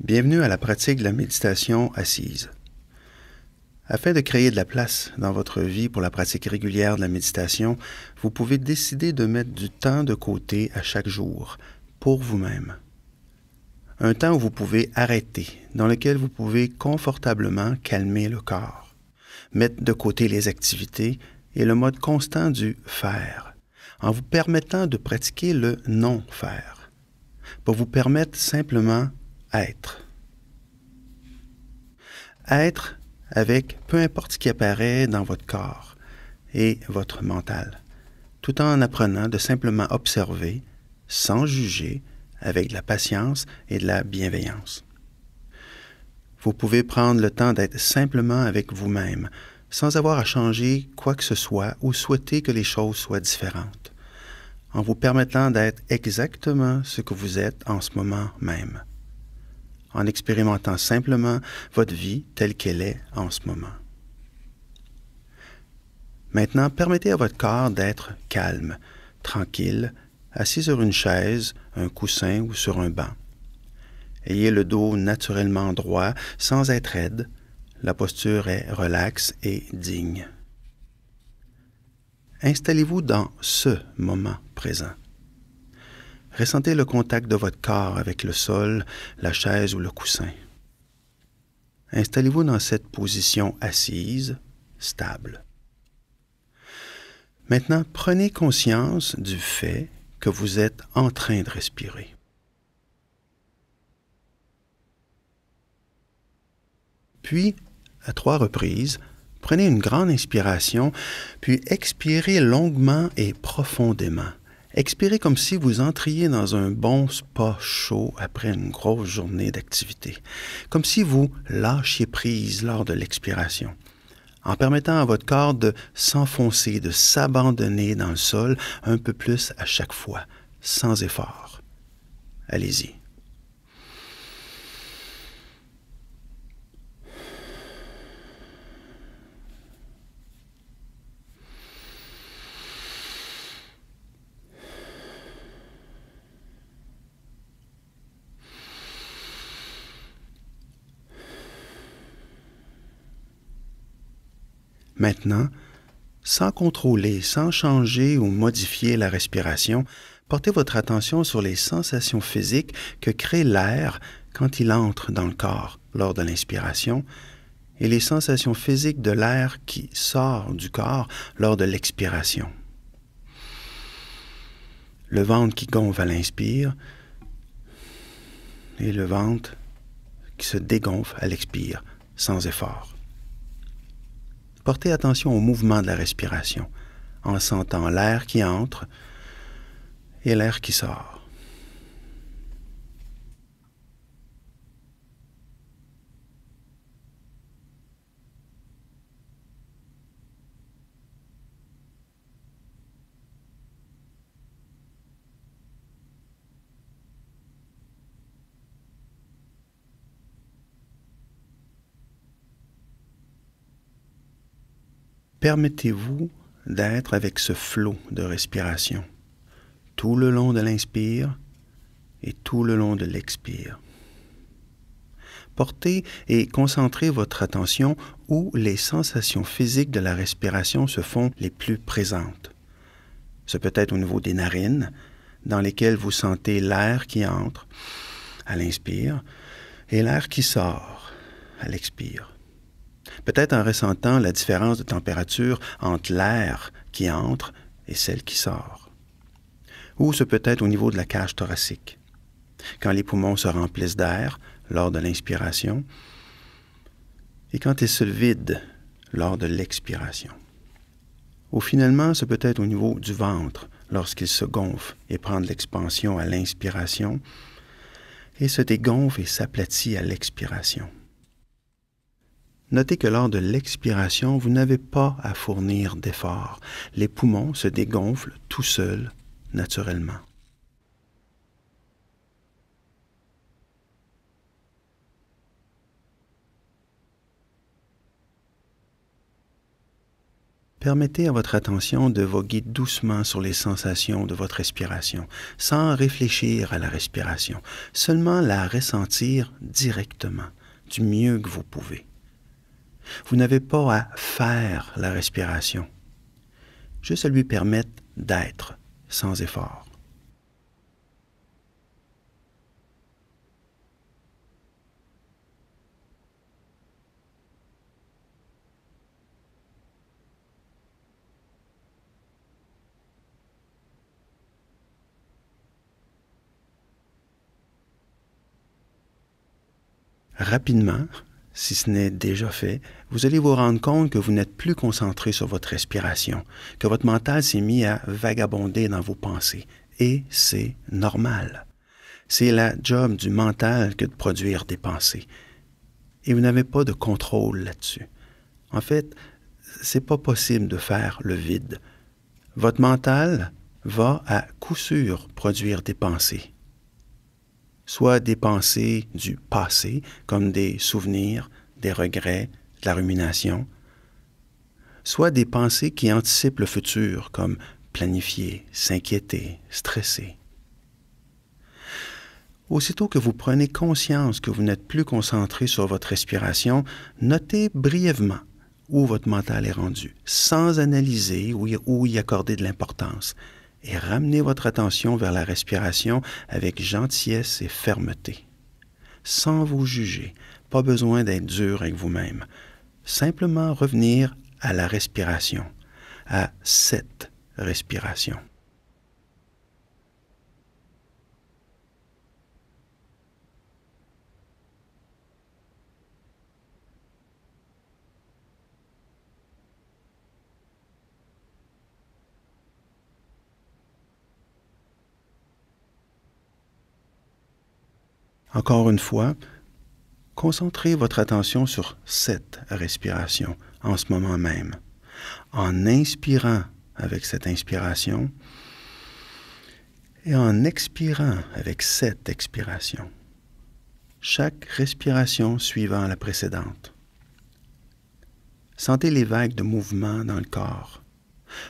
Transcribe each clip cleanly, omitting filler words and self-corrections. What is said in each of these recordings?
Bienvenue à la pratique de la méditation assise. Afin de créer de la place dans votre vie pour la pratique régulière de la méditation, vous pouvez décider de mettre du temps de côté à chaque jour, pour vous-même. Un temps où vous pouvez arrêter, dans lequel vous pouvez confortablement calmer le corps, mettre de côté les activités et le mode constant du faire, en vous permettant de pratiquer le non-faire, pour vous permettre simplement être. Être avec peu importe ce qui apparaît dans votre corps et votre mental, tout en apprenant de simplement observer, sans juger, avec de la patience et de la bienveillance. Vous pouvez prendre le temps d'être simplement avec vous-même, sans avoir à changer quoi que ce soit ou souhaiter que les choses soient différentes, en vous permettant d'être exactement ce que vous êtes en ce moment même, en expérimentant simplement votre vie telle qu'elle est en ce moment. Maintenant, permettez à votre corps d'être calme, tranquille, assis sur une chaise, un coussin ou sur un banc. Ayez le dos naturellement droit, sans être raide. La posture est relaxe et digne. Installez-vous dans ce moment présent. Ressentez le contact de votre corps avec le sol, la chaise ou le coussin. Installez-vous dans cette position assise, stable. Maintenant, prenez conscience du fait que vous êtes en train de respirer. Puis, à 3 reprises, prenez une grande inspiration, puis expirez longuement et profondément. Expirez comme si vous entriez dans un bon spa chaud après une grosse journée d'activité, comme si vous lâchiez prise lors de l'expiration, en permettant à votre corps de s'enfoncer, de s'abandonner dans le sol un peu plus à chaque fois, sans effort. Allez-y. Maintenant, sans contrôler, sans changer ou modifier la respiration, portez votre attention sur les sensations physiques que crée l'air quand il entre dans le corps lors de l'inspiration et les sensations physiques de l'air qui sort du corps lors de l'expiration. Le ventre qui gonfle à l'inspire et le ventre qui se dégonfle à l'expire, sans effort. Portez attention au mouvement de la respiration, en sentant l'air qui entre et l'air qui sort. Permettez-vous d'être avec ce flot de respiration, tout le long de l'inspire et tout le long de l'expire. Portez et concentrez votre attention où les sensations physiques de la respiration se font les plus présentes. Ce peut être au niveau des narines, dans lesquelles vous sentez l'air qui entre à l'inspire et l'air qui sort à l'expire. Peut-être en ressentant la différence de température entre l'air qui entre et celle qui sort. Ou ce peut être au niveau de la cage thoracique, quand les poumons se remplissent d'air lors de l'inspiration et quand ils se vident lors de l'expiration. Ou finalement, ce peut être au niveau du ventre, lorsqu'il se gonfle et prend de l'expansion à l'inspiration et se dégonfle et s'aplatit à l'expiration. Notez que lors de l'expiration, vous n'avez pas à fournir d'efforts. Les poumons se dégonflent tout seuls, naturellement. Permettez à votre attention de voguer doucement sur les sensations de votre respiration, sans réfléchir à la respiration, seulement la ressentir directement, du mieux que vous pouvez. Vous n'avez pas à faire la respiration, juste à lui permettre d'être sans effort. Rapidement, si ce n'est déjà fait, vous allez vous rendre compte que vous n'êtes plus concentré sur votre respiration, que votre mental s'est mis à vagabonder dans vos pensées. Et c'est normal. C'est la job du mental que de produire des pensées. Et vous n'avez pas de contrôle là-dessus. En fait, c'est pas possible de faire le vide. Votre mental va à coup sûr produire des pensées. Soit des pensées du passé, comme des souvenirs, des regrets, de la rumination, soit des pensées qui anticipent le futur, comme planifier, s'inquiéter, stresser. Aussitôt que vous prenez conscience que vous n'êtes plus concentré sur votre respiration, notez brièvement où votre mental est rendu, sans analyser ou y accorder de l'importance, et ramenez votre attention vers la respiration avec gentillesse et fermeté. Sans vous juger, pas besoin d'être dur avec vous-même. Simplement revenir à la respiration, à cette respiration. Encore une fois, concentrez votre attention sur cette respiration en ce moment même. En inspirant avec cette inspiration et en expirant avec cette expiration. Chaque respiration suivant la précédente. Sentez les vagues de mouvement dans le corps,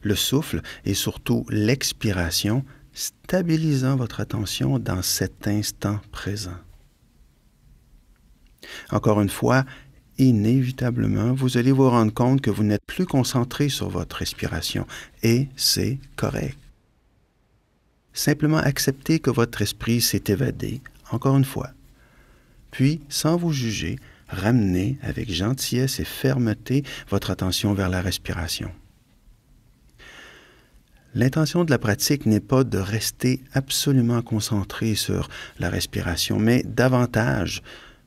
le souffle et surtout l'expiration stabilisant votre attention dans cet instant présent. Encore une fois, inévitablement, vous allez vous rendre compte que vous n'êtes plus concentré sur votre respiration et c'est correct. Simplement acceptez que votre esprit s'est évadé, encore une fois. Puis, sans vous juger, ramenez avec gentillesse et fermeté votre attention vers la respiration. L'intention de la pratique n'est pas de rester absolument concentré sur la respiration, mais davantage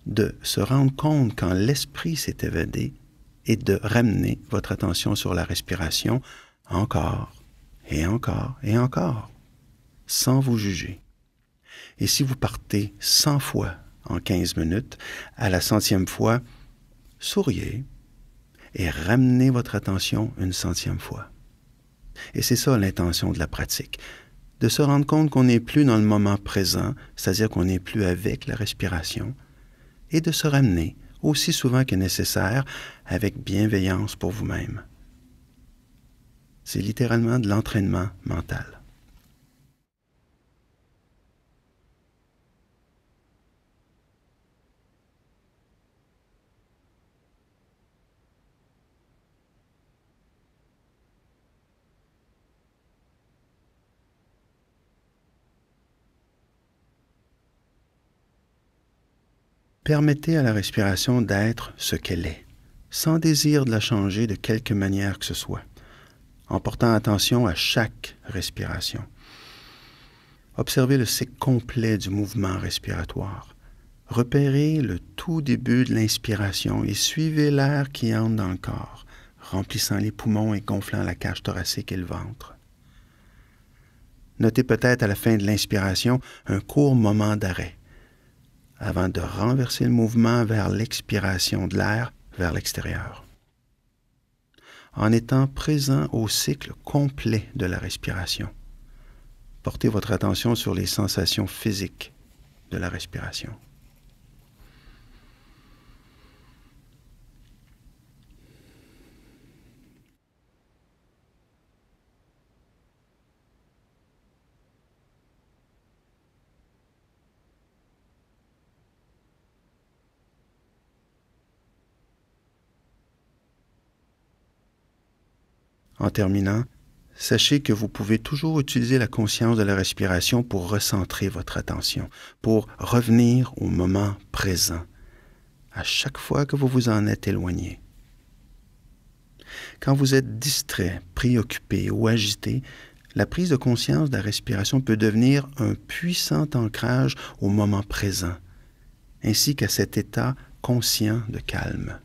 de se rendre compte quand l'esprit s'est évadé et de ramener votre attention sur la respiration encore et encore et encore, sans vous juger. Et si vous partez 100 fois en 15 minutes, à la 100e fois, souriez et ramenez votre attention une 100e fois. Et c'est ça l'intention de la pratique, de se rendre compte qu'on n'est plus dans le moment présent, c'est-à-dire qu'on n'est plus avec la respiration, et de se ramener aussi souvent que nécessaire avec bienveillance pour vous-même. C'est littéralement de l'entraînement mental. Permettez à la respiration d'être ce qu'elle est, sans désir de la changer de quelque manière que ce soit, en portant attention à chaque respiration. Observez le cycle complet du mouvement respiratoire. Repérez le tout début de l'inspiration et suivez l'air qui entre dans le corps, remplissant les poumons et gonflant la cage thoracique et le ventre. Notez peut-être à la fin de l'inspiration un court moment d'arrêt, avant de renverser le mouvement vers l'expiration de l'air vers l'extérieur. En étant présent au cycle complet de la respiration, portez votre attention sur les sensations physiques de la respiration. En terminant, sachez que vous pouvez toujours utiliser la conscience de la respiration pour recentrer votre attention, pour revenir au moment présent, à chaque fois que vous vous en êtes éloigné. Quand vous êtes distrait, préoccupé ou agité, la prise de conscience de la respiration peut devenir un puissant ancrage au moment présent, ainsi qu'à cet état conscient de calme.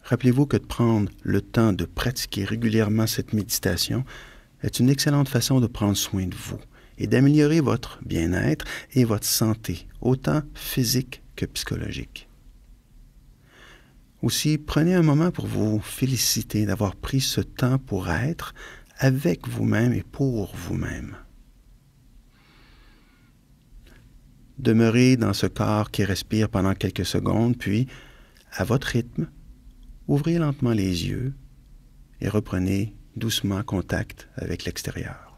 Rappelez-vous que de prendre le temps de pratiquer régulièrement cette méditation est une excellente façon de prendre soin de vous et d'améliorer votre bien-être et votre santé, autant physique que psychologique. Aussi, prenez un moment pour vous féliciter d'avoir pris ce temps pour être avec vous-même et pour vous-même. Demeurez dans ce corps qui respire pendant quelques secondes, puis, à votre rythme, ouvrez lentement les yeux et reprenez doucement contact avec l'extérieur.